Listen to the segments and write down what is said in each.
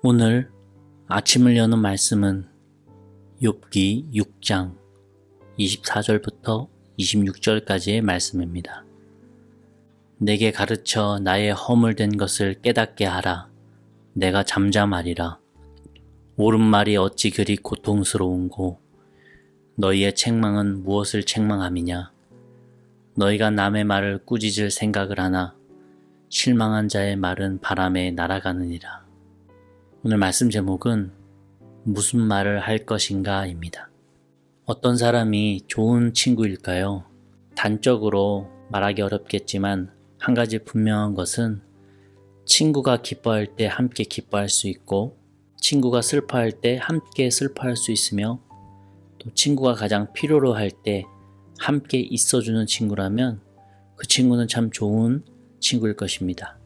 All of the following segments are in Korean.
오늘 아침을 여는 말씀은 욥기 6장 24절부터 26절까지의 말씀입니다. 내게 가르쳐 나의 허물된 것을 깨닫게 하라. 내가 잠잠하리라. 옳은 말이 어찌 그리 고통스러운고 너희의 책망은 무엇을 책망함이냐. 너희가 남의 말을 꾸짖을 생각을 하나 실망한 자의 말은 바람에 날아가느니라. 오늘 말씀 제목은 무슨 말을 할 것인가 입니다. 어떤 사람이 좋은 친구일까요? 단적으로 말하기 어렵겠지만 한 가지 분명한 것은 친구가 기뻐할 때 함께 기뻐할 수 있고 친구가 슬퍼할 때 함께 슬퍼할 수 있으며 또 친구가 가장 필요로 할 때 함께 있어주는 친구라면 그 친구는 참 좋은 친구일 것입니다.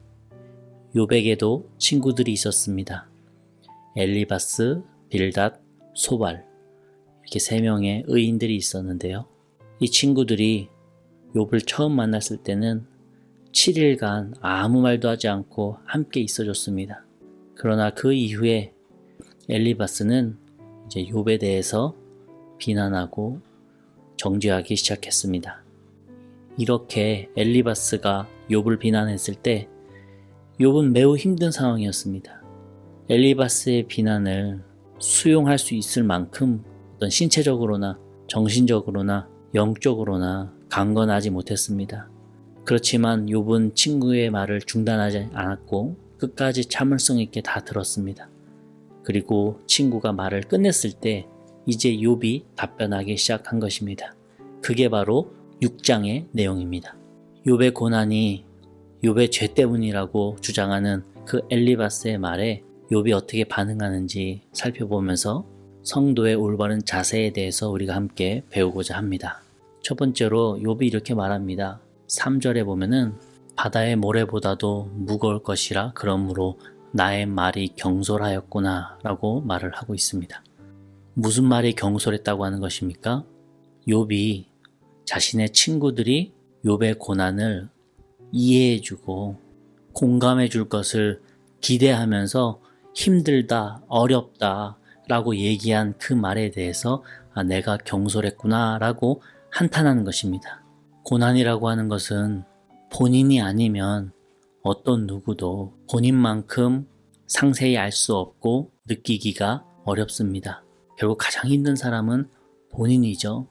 욥에게도 친구들이 있었습니다. 엘리바스, 빌닷, 소발 이렇게 3명의 의인들이 있었는데요. 이 친구들이 욥을 처음 만났을 때는 7일간 아무 말도 하지 않고 함께 있어줬습니다. 그러나 그 이후에 엘리바스는 이제 욥에 대해서 비난하고 정죄하기 시작했습니다. 이렇게 엘리바스가 욥을 비난했을 때 욥은 매우 힘든 상황이었습니다. 엘리바스의 비난을 수용할 수 있을 만큼 어떤 신체적으로나 정신적으로나 영적으로나 강건하지 못했습니다. 그렇지만 욥은 친구의 말을 중단하지 않았고 끝까지 참을성 있게 다 들었습니다. 그리고 친구가 말을 끝냈을 때 이제 욥이 답변하기 시작한 것입니다. 그게 바로 6장의 내용입니다. 욥의 고난이 욥의 죄 때문이라고 주장하는 그 엘리바스의 말에 욥이 어떻게 반응하는지 살펴보면서 성도의 올바른 자세에 대해서 우리가 함께 배우고자 합니다. 첫 번째로 욥이 이렇게 말합니다. 3절에 보면은 바다의 모래보다도 무거울 것이라 그러므로 나의 말이 경솔하였구나 라고 말을 하고 있습니다. 무슨 말이 경솔했다고 하는 것입니까? 욥이 자신의 친구들이 욥의 고난을 이해해주고 공감해줄 것을 기대하면서 힘들다, 어렵다 라고 얘기한 그 말에 대해서 내가 경솔했구나 라고 한탄하는 것입니다. 고난이라고 하는 것은 본인이 아니면 어떤 누구도 본인만큼 상세히 알 수 없고 느끼기가 어렵습니다. 결국 가장 힘든 사람은 본인이죠.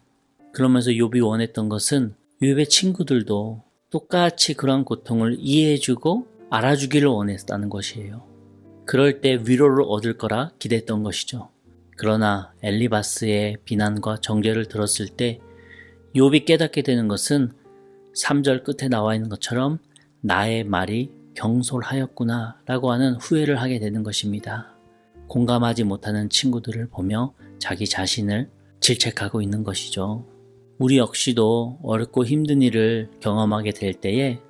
그러면서 욥이 원했던 것은 욥의 친구들도 똑같이 그런 고통을 이해해주고 알아주기를 원했다는 것이에요. 그럴 때 위로를 얻을 거라 기대했던 것이죠. 그러나 엘리바스의 비난과 정죄를 들었을 때 욥이 깨닫게 되는 것은 3절 끝에 나와 있는 것처럼 나의 말이 경솔하였구나 라고 하는 후회를 하게 되는 것입니다. 공감하지 못하는 친구들을 보며 자기 자신을 질책하고 있는 것이죠. 우리 역시도 어렵고 힘든 일을 경험하게 될 때에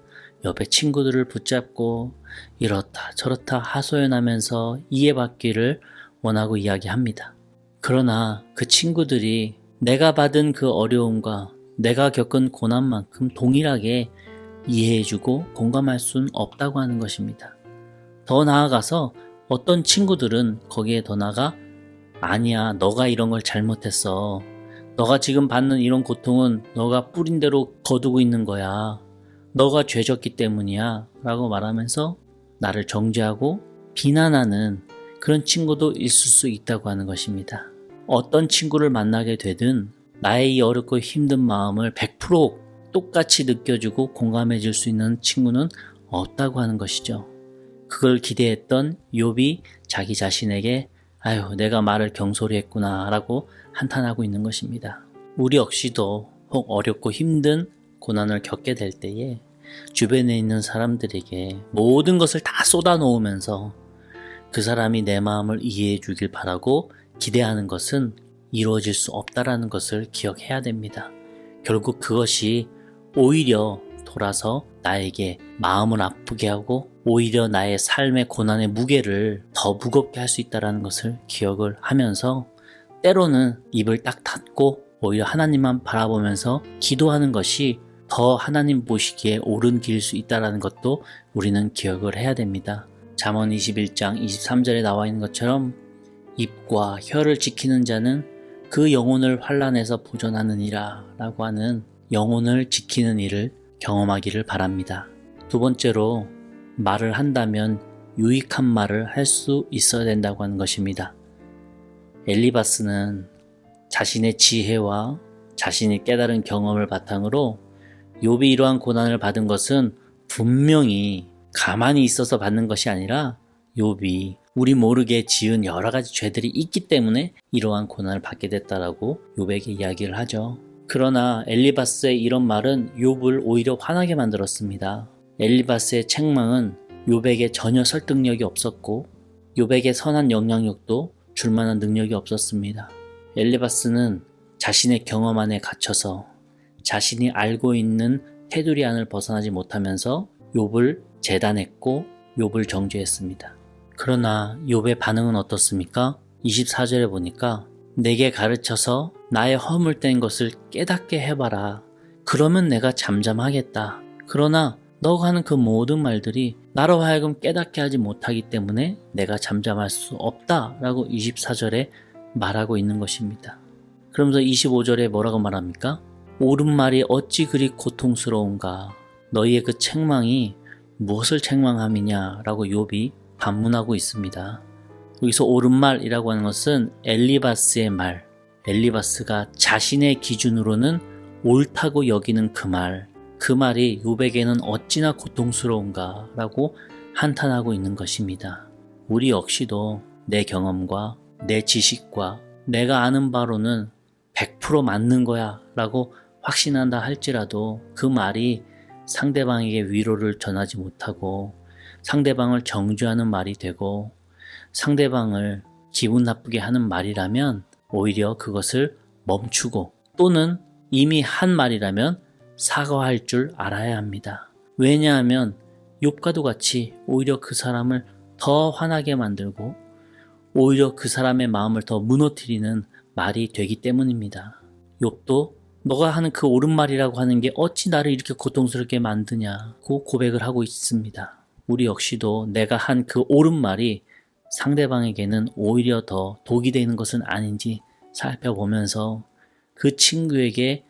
옆에 친구들을 붙잡고 이렇다 저렇다 하소연하면서 이해받기를 원하고 이야기합니다. 그러나 그 친구들이 내가 받은 그 어려움과 내가 겪은 고난만큼 동일하게 이해해주고 공감할 수는 없다고 하는 것입니다. 더 나아가서 어떤 친구들은 거기에 더 나아가 아니야, 너가 이런 걸 잘못했어. 너가 지금 받는 이런 고통은 너가 뿌린 대로 거두고 있는 거야. 너가 죄졌기 때문이야 라고 말하면서 나를 정죄하고 비난하는 그런 친구도 있을 수 있다고 하는 것입니다. 어떤 친구를 만나게 되든 나의 이 어렵고 힘든 마음을 100% 똑같이 느껴주고 공감해 줄 수 있는 친구는 없다고 하는 것이죠. 그걸 기대했던 욥이 자기 자신에게 아유, 내가 말을 경솔히 했구나 라고 한탄하고 있는 것입니다. 우리 역시도 혹 어렵고 힘든 고난을 겪게 될 때에 주변에 있는 사람들에게 모든 것을 다 쏟아놓으면서 그 사람이 내 마음을 이해해 주길 바라고 기대하는 것은 이루어질 수 없다라는 것을 기억해야 됩니다. 결국 그것이 오히려 돌아서 나에게 마음을 아프게 하고 오히려 나의 삶의 고난의 무게를 더 무겁게 할 수 있다는 것을 기억을 하면서 때로는 입을 딱 닫고 오히려 하나님만 바라보면서 기도하는 것이 더 하나님 보시기에 옳은 길일 수 있다는 것도 우리는 기억을 해야 됩니다. 잠언 21장 23절에 나와 있는 것처럼 입과 혀를 지키는 자는 그 영혼을 환난에서 보존하느니라 라고 하는 영혼을 지키는 일을 경험하기를 바랍니다. 두 번째로, 말을 한다면 유익한 말을 할 수 있어야 된다고 하는 것입니다. 엘리바스는 자신의 지혜와 자신이 깨달은 경험을 바탕으로 욥이 이러한 고난을 받은 것은 분명히 가만히 있어서 받는 것이 아니라 욥이 우리 모르게 지은 여러 가지 죄들이 있기 때문에 이러한 고난을 받게 됐다라고 욥에게 이야기를 하죠. 그러나 엘리바스의 이런 말은 욥을 오히려 화나게 만들었습니다. 엘리바스의 책망은 욥에게 전혀 설득력이 없었고 욥에게 선한 영향력도 줄 만한 능력이 없었습니다. 엘리바스는 자신의 경험 안에 갇혀서 자신이 알고 있는 테두리 안을 벗어나지 못하면서 욥을 재단했고 욥을 정죄했습니다. 그러나 욥의 반응은 어떻습니까? 24절에 보니까 내게 가르쳐서 나의 허물된 것을 깨닫게 해봐라. 그러면 내가 잠잠하겠다. 그러나 너가 하는 그 모든 말들이 나로 하여금 깨닫게 하지 못하기 때문에 내가 잠잠할 수 없다 라고 24절에 말하고 있는 것입니다. 그러면서 25절에 뭐라고 말합니까? 옳은 말이 어찌 그리 고통스러운가. 너희의 그 책망이 무엇을 책망함이냐 라고 욥이 반문하고 있습니다. 여기서 옳은 말이라고 하는 것은 엘리바스의 말, 엘리바스가 자신의 기준으로는 옳다고 여기는 그 말이 욥에게는 어찌나 고통스러운가 라고 한탄하고 있는 것입니다. 우리 역시도 내 경험과 내 지식과 내가 아는 바로는 100% 맞는 거야 라고 확신한다 할지라도 그 말이 상대방에게 위로를 전하지 못하고 상대방을 정죄하는 말이 되고 상대방을 기분 나쁘게 하는 말이라면 오히려 그것을 멈추고 또는 이미 한 말이라면 사과할 줄 알아야 합니다. 왜냐하면 욥과도 같이 오히려 그 사람을 더 화나게 만들고 오히려 그 사람의 마음을 더 무너뜨리는 말이 되기 때문입니다. 욥도 너가 하는 그 옳은 말이라고 하는 게 어찌 나를 이렇게 고통스럽게 만드냐고 고백을 하고 있습니다. 우리 역시도 내가 한 그 옳은 말이 상대방에게는 오히려 더 독이 되는 것은 아닌지 살펴보면서 그 친구에게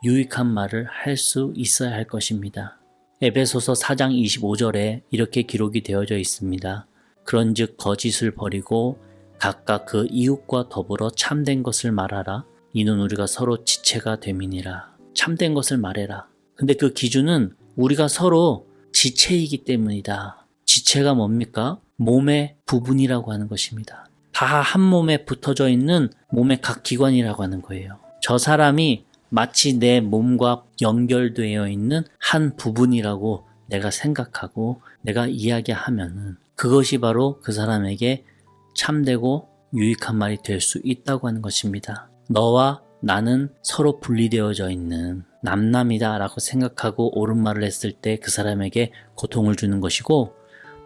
유익한 말을 할 수 있어야 할 것입니다. 에베소서 4장 25절에 이렇게 기록이 되어져 있습니다. 그런즉 거짓을 버리고 각각 그 이웃과 더불어 참된 것을 말하라. 이는 우리가 서로 지체가 됨이니라. 참된 것을 말해라. 근데 그 기준은 우리가 서로 지체이기 때문이다. 지체가 뭡니까? 몸의 부분이라고 하는 것입니다. 다 한 몸에 붙어져 있는 몸의 각 기관이라고 하는 거예요. 저 사람이 마치 내 몸과 연결되어 있는 한 부분이라고 내가 생각하고 내가 이야기하면은 그것이 바로 그 사람에게 참되고 유익한 말이 될 수 있다고 하는 것입니다. 너와 나는 서로 분리되어져 있는 남남이다 라고 생각하고 옳은 말을 했을 때 그 사람에게 고통을 주는 것이고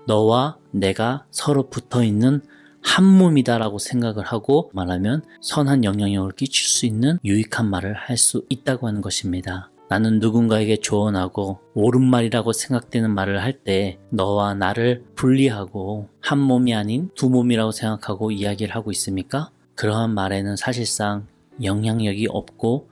너와 내가 서로 붙어있는 한 몸이다 라고 생각을 하고 말하면 선한 영향력을 끼칠 수 있는 유익한 말을 할 수 있다고 하는 것입니다. 나는 누군가에게 조언하고 옳은 말이라고 생각되는 말을 할 때 너와 나를 분리하고 한 몸이 아닌 두 몸이라고 생각하고 이야기를 하고 있습니까? 그러한 말에는 사실상 영향력이 없고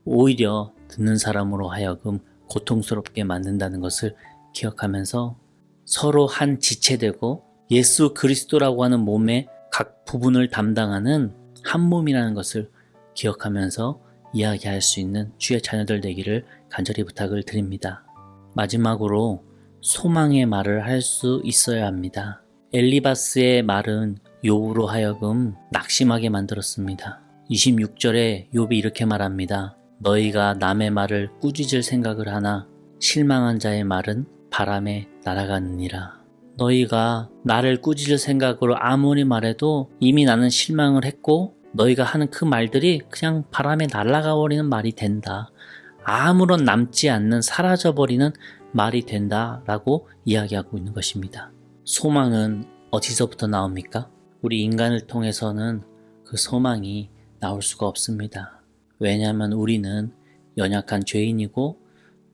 오히려 듣는 사람으로 하여금 고통스럽게 만든다는 것을 기억하면서 서로 한 지체되고 예수 그리스도라고 하는 몸의 각 부분을 담당하는 한 몸이라는 것을 기억하면서 이야기할 수 있는 주의 자녀들 되기를 간절히 부탁을 드립니다. 마지막으로 소망의 말을 할 수 있어야 합니다. 엘리바스의 말은 욥으로 하여금 낙심하게 만들었습니다. 26절에 욥이 이렇게 말합니다. 너희가 남의 말을 꾸짖을 생각을 하나 실망한 자의 말은 바람에 날아가느니라. 너희가 나를 꾸짖을 생각으로 아무리 말해도 이미 나는 실망을 했고 너희가 하는 그 말들이 그냥 바람에 날아가 버리는 말이 된다. 아무런 남지 않는 사라져버리는 말이 된다라고 이야기하고 있는 것입니다. 소망은 어디서부터 나옵니까? 우리 인간을 통해서는 그 소망이 나올 수가 없습니다. 왜냐하면 우리는 연약한 죄인이고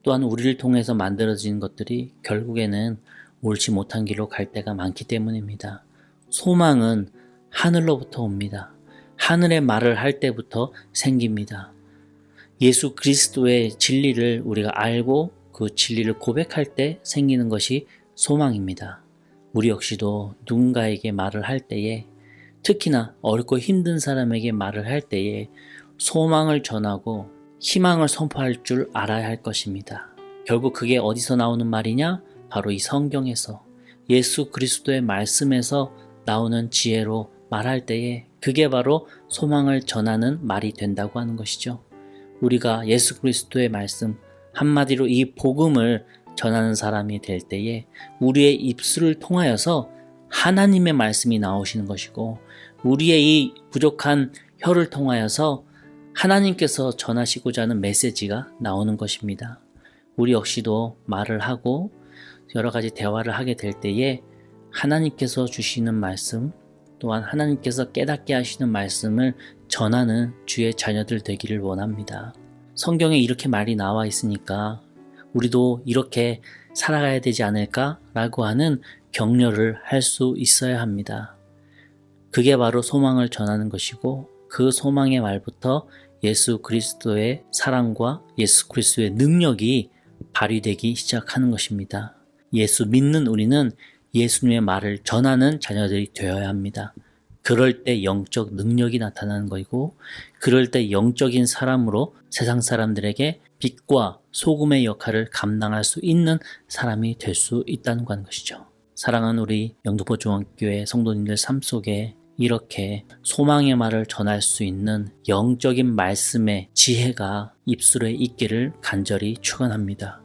또한 우리를 통해서 만들어진 것들이 결국에는 옳지 못한 길로 갈 때가 많기 때문입니다. 소망은 하늘로부터 옵니다. 하늘의 말을 할 때부터 생깁니다. 예수 그리스도의 진리를 우리가 알고 그 진리를 고백할 때 생기는 것이 소망입니다. 우리 역시도 누군가에게 말을 할 때에, 특히나 어렵고 힘든 사람에게 말을 할 때에 소망을 전하고 희망을 선포할 줄 알아야 할 것입니다. 결국 그게 어디서 나오는 말이냐? 바로 이 성경에서, 예수 그리스도의 말씀에서 나오는 지혜로 말할 때에 그게 바로 소망을 전하는 말이 된다고 하는 것이죠. 우리가 예수 그리스도의 말씀, 한마디로 이 복음을 전하는 사람이 될 때에 우리의 입술을 통하여서 하나님의 말씀이 나오시는 것이고, 우리의 이 부족한 혀를 통하여서 하나님께서 전하시고자 하는 메시지가 나오는 것입니다. 우리 역시도 말을 하고 여러 가지 대화를 하게 될 때에 하나님께서 주시는 말씀, 또한 하나님께서 깨닫게 하시는 말씀을 전하는 주의 자녀들 되기를 원합니다. 성경에 이렇게 말이 나와 있으니까 우리도 이렇게 살아가야 되지 않을까라고 하는 격려를 할 수 있어야 합니다. 그게 바로 소망을 전하는 것이고, 그 소망의 말부터 예수 그리스도의 사랑과 예수 그리스도의 능력이 발휘되기 시작하는 것입니다. 예수 믿는 우리는 예수님의 말을 전하는 자녀들이 되어야 합니다. 그럴 때 영적 능력이 나타나는 것이고, 그럴 때 영적인 사람으로 세상 사람들에게 빛과 소금의 역할을 감당할 수 있는 사람이 될 수 있다는 것이죠. 사랑하는 우리 영등포 중앙교회 성도님들 삶 속에 이렇게 소망의 말을 전할 수 있는 영적인 말씀의 지혜가 입술에 있기를 간절히 축원합니다.